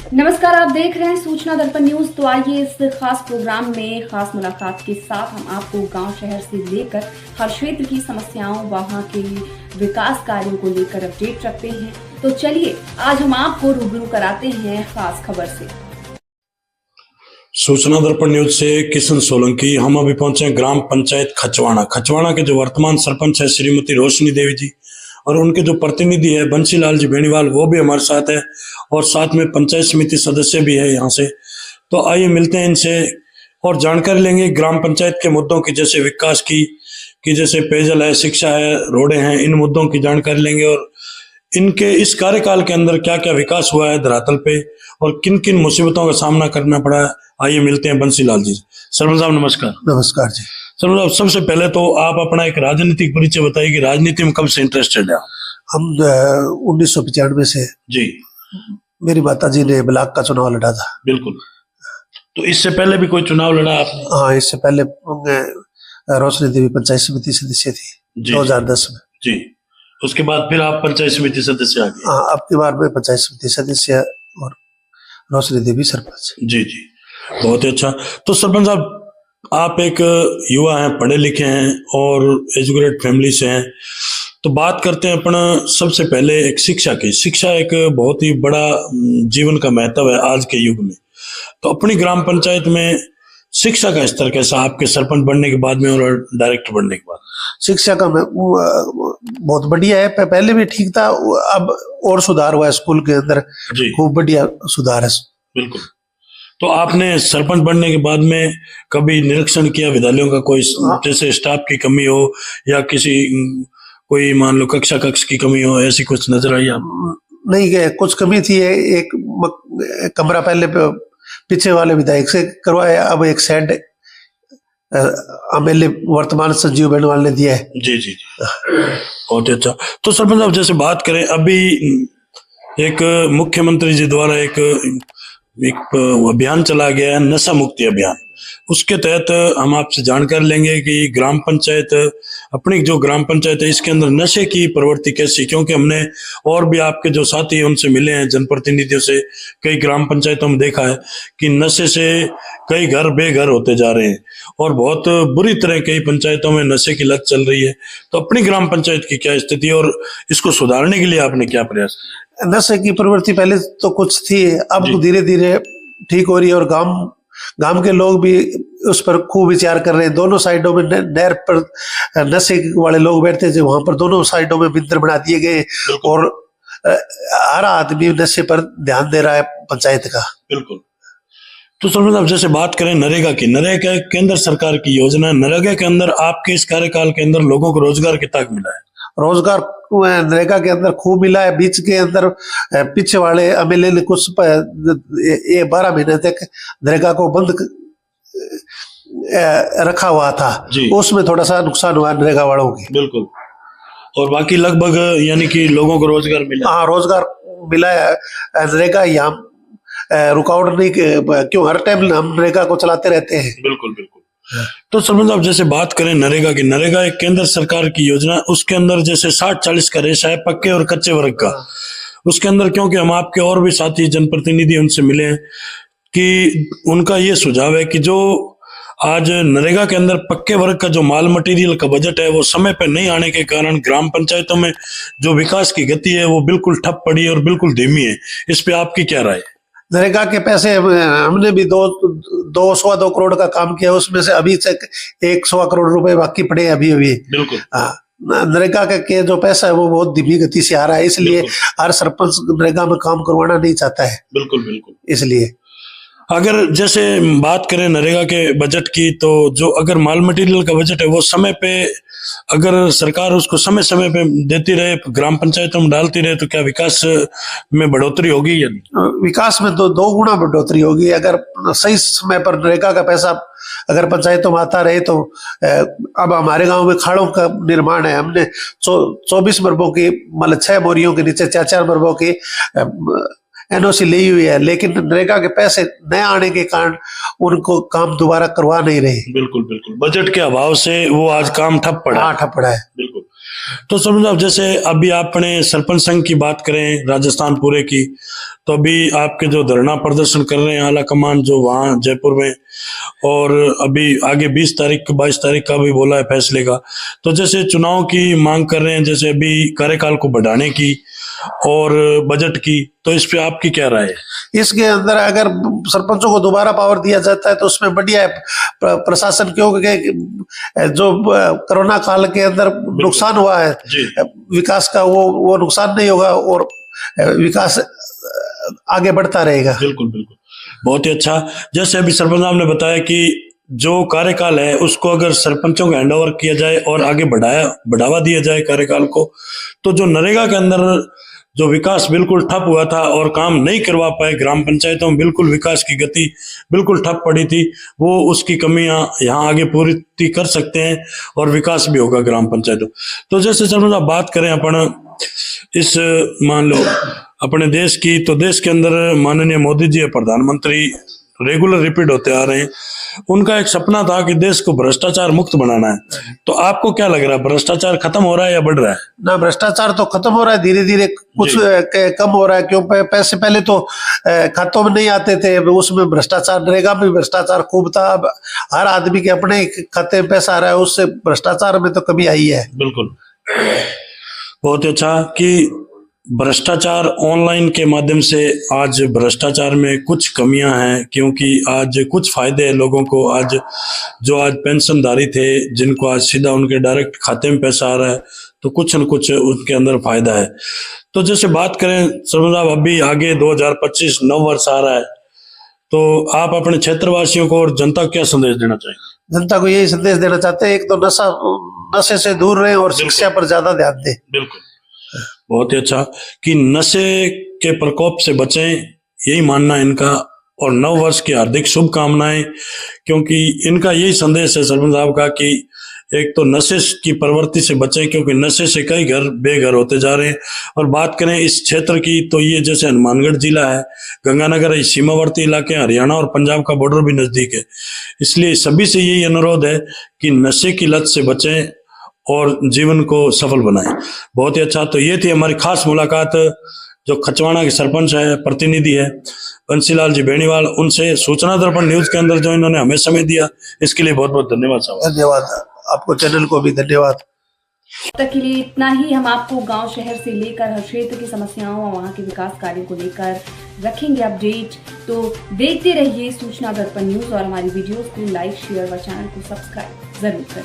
नमस्कार, आप देख रहे हैं सूचना दर्पण न्यूज। तो आइए इस खास प्रोग्राम में खास मुलाकात के साथ हम आपको गांव शहर से लेकर हर क्षेत्र की समस्याओं, वहां के विकास कार्यों को लेकर अपडेट रखते हैं। तो चलिए आज हम आपको रूबरू कराते हैं खास खबर से। सूचना दर्पण न्यूज से किशन सोलंकी। हम अभी पहुंचे हैं ग्राम पंचायत खचवाड़ा के जो वर्तमान सरपंच है श्रीमती रोशनी देवी जी, और उनके जो प्रतिनिधि है बंसीलाल जी बेनीवाल, वो भी हमारे साथ है, और साथ में पंचायत समिति सदस्य भी है यहाँ से। तो आइए मिलते हैं इनसे और जानकारी लेंगे ग्राम पंचायत के मुद्दों की, जैसे विकास की जैसे पेयजल है, शिक्षा है, रोडें हैं, इन मुद्दों की जानकारी लेंगे और इनके इस कार्यकाल के अंदर क्या क्या विकास हुआ है धरातल पे और किन किन मुसीबतों का सामना करना पड़ा है। आइए मिलते हैं बंसीलाल जी। सरपंच साहब नमस्कार। नमस्कार जी। सरपंच साहब, सबसे पहले तो आप अपना एक राजनीतिक परिचय बताइए कि राजनीति में कब से इंटरेस्टेड है? हम 1995 से जी। मेरी माता जी ने ब्लॉक का चुनाव लड़ा था। बिल्कुल। तो इससे पहले भी कोई चुनाव लड़ा आपने? हाँ, इससे पहले रोशनी देवी पंचायत समिति सदस्य थी 2010 में। जी। उसके बाद फिर आप पंचायत समिति सदस्य आ गए? हाँ, अब की बार में पंचायत समिति सदस्य और रोशनी देवी सरपंच। जी जी, बहुत ही अच्छा। तो सरपंच साहब, आप एक युवा हैं, पढ़े लिखे हैं और एजुकेटेड फैमिली से हैं, तो बात करते हैं अपना सबसे पहले एक शिक्षा की। शिक्षा एक बहुत ही बड़ा जीवन का महत्व है आज के युग में। तो अपनी ग्राम पंचायत में शिक्षा का स्तर कैसा आपके सरपंच बनने के बाद में और डायरेक्टर बनने के बाद? शिक्षा का बहुत बढ़िया है। पहले भी ठीक था, अब और सुधार हुआ है स्कूल के अंदर। खूब बढ़िया सुधार है। बिल्कुल। तो आपने सरपंच बनने के बाद में कभी निरीक्षण किया विद्यालयों का, कोई जैसे स्टाफ की कमी हो या किसी कोई मान लो कक्ष की कमी हो, ऐसी कुछ नजर आई आप? नहीं, कुछ कमी थी। एक कमरा पहले पीछे वाले विधायक से करवाया, अब एक शेड एमएलए वर्तमान संजीव बेनीवाल ने दिया है। जी जी, बहुत ही अच्छा। तो सरपंच साहब, जैसे बात करें, अभी एक मुख्यमंत्री जी द्वारा एक अभियान चला गया है, नशा मुक्ति अभियान। उसके तहत हम आपसे जानकारी लेंगे कि ग्राम पंचायत, अपनी जो ग्राम पंचायत है, इसके अंदर नशे की प्रवृत्ति कैसी, क्योंकि हमने और भी आपके जो साथी हैं उनसे मिले हैं, जनप्रतिनिधियों से, कई ग्राम पंचायतों में देखा है कि नशे से कई घर बेघर होते जा रहे हैं और बहुत बुरी तरह कई पंचायतों में नशे की लत चल रही है। तो अपनी ग्राम पंचायत की क्या स्थिति है और इसको सुधारने के लिए आपने क्या प्रयास? नशे की प्रवृत्ति पहले तो कुछ थी, अब धीरे धीरे ठीक हो रही है और गांव के लोग भी उस पर खूब विचार कर रहे हैं। दोनों साइडों में नहर पर नशे वाले लोग बैठते थे, वहां पर दोनों साइडों में बिंदर बना दिए गए और हर आदमी नशे पर ध्यान दे रहा है पंचायत का। बिल्कुल। तो सरपंच साहब, जैसे बात करें नरेगा की, नरेगा केंद्र सरकार की योजना है। नरेगा के अंदर आपके इस कार्यकाल के अंदर लोगों को रोजगार कितना मिला है? रोजगार नरेगा के अंदर खूब मिला है। बीच के अंदर पीछे वाले एमएलए ने कुछ 12 महीने तक नरेगा को बंद रखा हुआ था, उसमें थोड़ा सा नुकसान हुआ नरेगा वालों की। बिल्कुल। और बाकी लगभग यानी कि लोगों को रोजगार मिला? हाँ, रोजगार मिला है। नरेगा यहाँ रुकावट नहीं, क्यों हर टाइम हम नरेगा को चलाते रहते हैं। बिल्कुल बिल्कुल। तो सरपंच साहब, जैसे बात करें नरेगा की, नरेगा एक केंद्र सरकार की योजना, उसके अंदर जैसे 60-40 का रेशा है पक्के और कच्चे वर्ग का। उसके अंदर क्योंकि हम आपके और भी साथी जनप्रतिनिधि उनसे मिले हैं कि उनका ये सुझाव है कि जो आज नरेगा के अंदर पक्के वर्ग का जो माल मटेरियल का बजट है वो समय पर नहीं आने के कारण ग्राम पंचायतों में जो विकास की गति है वो बिल्कुल ठप पड़ी और बिल्कुल धीमी है। इस पे आपकी क्या राय है? नरेगा के पैसे हमने भी 2 करोड़ का काम किया, उसमें से अभी तक 100 करोड़ रुपए बाकी पड़े अभी। बिल्कुल। नरेगा के जो पैसा है वो बहुत धीमी गति से आ रहा है, इसलिए हर सरपंच नरेगा में काम करवाना नहीं चाहता है। बिल्कुल बिल्कुल। इसलिए अगर जैसे बात करें नरेगा के बजट की, तो जो अगर माल मटेरियल का बजट है वो समय पे, अगर सरकार उसको समय समय पे देती रहे, ग्राम पंचायतों में डालती रहे, तो क्या विकास में बढ़ोतरी होगी या नहीं? विकास में तो 2 गुना बढ़ोतरी होगी। अगर सही समय पर नरेगा का पैसा अगर पंचायतों में आता रहे तो अब हमारे गांव में खाड़ों का निर्माण है। हमने 24 मरबों की, मतलब 6 बोरियों के नीचे 4-4 मरबों की एनओसी ली हुई है, लेकिन नरेगा के पैसे न आने के कारण उनको काम दोबारा करवा नहीं रहे। बिल्कुल बिल्कुल। बजट के अभाव से वो आज काम ठप पड़ा। हाँ, ठप पड़ा है। बिल्कुल। तो समझ आप, जैसे अभी आपने सरपंच संघ की बात करें राजस्थान पूरे की, तो अभी आपके जो धरना प्रदर्शन कर रहे हैं आला कमान जो वहाँ जयपुर में, और अभी आगे 20 तारीख 22 तारीख का भी बोला है फैसले का, तो जैसे चुनाव की मांग कर रहे हैं, जैसे अभी कार्यकाल को बढ़ाने की और बजट की, तो इस पे आपकी क्या राय है? इसके अंदर अगर सरपंचों को दोबारा पावर दिया जाता है तो उसमें बढ़िया है प्रशासन, क्योंकि जो कोरोना काल के अंदर नुकसान हुआ है विकास का, वो नुकसान नहीं होगा और विकास आगे बढ़ता रहेगा। बिल्कुल बिल्कुल, बहुत ही अच्छा। जैसे अभी सरपंच साहब ने बताया कि जो कार्यकाल है उसको अगर सरपंचों को हैंड ओवर किया जाए और आगे बढ़ावा दिया जाए कार्यकाल को, तो जो नरेगा के अंदर जो विकास बिल्कुल ठप हुआ था और काम नहीं करवा पाए, ग्राम पंचायतों में बिल्कुल विकास की गति बिल्कुल ठप पड़ी थी, वो उसकी कमियां यहाँ आगे पूरी कर सकते हैं और विकास भी होगा ग्राम पंचायतों। तो जैसे सरपंच साहब बात करें अपन इस मान लो अपने देश की, तो देश के अंदर माननीय मोदी जी प्रधानमंत्री रेगुलर रिपीट होते आ रहे हैं, उनका एक सपना था कि देश को भ्रष्टाचार मुक्त बनाना है। तो आपको क्या लग रहा है, भ्रष्टाचार खत्म हो रहा है या बढ़ रहा है? ना, भ्रष्टाचार तो खत्म हो रहा है, धीरे धीरे कुछ कम हो रहा है। क्यों? पैसे पहले तो खातों में नहीं आते थे, उसमें भ्रष्टाचार, नरेगा में भ्रष्टाचार खूब था। अब हर आदमी के अपने खाते में पैसा आ रहा है, उससे भ्रष्टाचार में तो कमी आई है। बिल्कुल, बहुत अच्छा कि भ्रष्टाचार ऑनलाइन के माध्यम से आज भ्रष्टाचार में कुछ कमियां हैं, क्योंकि आज कुछ फायदे हैं लोगों को। आज जो आज पेंशनधारी थे जिनको आज सीधा उनके डायरेक्ट खाते में पैसा आ रहा है, तो कुछ न कुछ उनके अंदर फायदा है। तो जैसे बात करें सरपंच साहब, अभी आगे 2025 नव वर्ष आ रहा है, तो आप अपने क्षेत्रवासियों को और जनता को क्या संदेश देना चाहेंगे? जनता को यही संदेश देना चाहते हैं, एक तो नशे से दूर रहे और शिक्षा पर ज्यादा ध्यान दें। बिल्कुल, बहुत ही अच्छा कि नशे के प्रकोप से बचें, यही मानना है इनका। और नव वर्ष की हार्दिक शुभकामनाएं, क्योंकि इनका यही संदेश है सरपंच साहब का कि एक तो नशे की प्रवृत्ति से बचें, क्योंकि नशे से कई घर बेघर होते जा रहे हैं। और बात करें इस क्षेत्र की, तो ये जैसे हनुमानगढ़ जिला है, गंगानगर है, सीमावर्ती इलाके, हरियाणा और पंजाब का बॉर्डर भी नजदीक है, इसलिए सभी से यही अनुरोध है कि नशे की लत से बचें और जीवन को सफल बनाएं। बहुत ही अच्छा। तो ये थी हमारी खास मुलाकात जो खचवाड़ा के सरपंच है, प्रतिनिधि है बंसीलाल जी बेनीवाल, उनसे सूचना दर्पण न्यूज के अंदर जो इन्होंने हमें समय दिया, इसके लिए बहुत बहुत धन्यवाद साहब। धन्यवाद आपको, चैनल को भी धन्यवाद। तक के लिए इतना ही। हम आपको गांव शहर से लेकर हर क्षेत्र की समस्याओं और वहां के विकास कार्यों को लेकर रखेंगे अपडेट। तो देखते रहिए सूचना दर्पण न्यूज और हमारी वीडियोस को लाइक, शेयर व चैनल को सब्सक्राइब जरूर करें।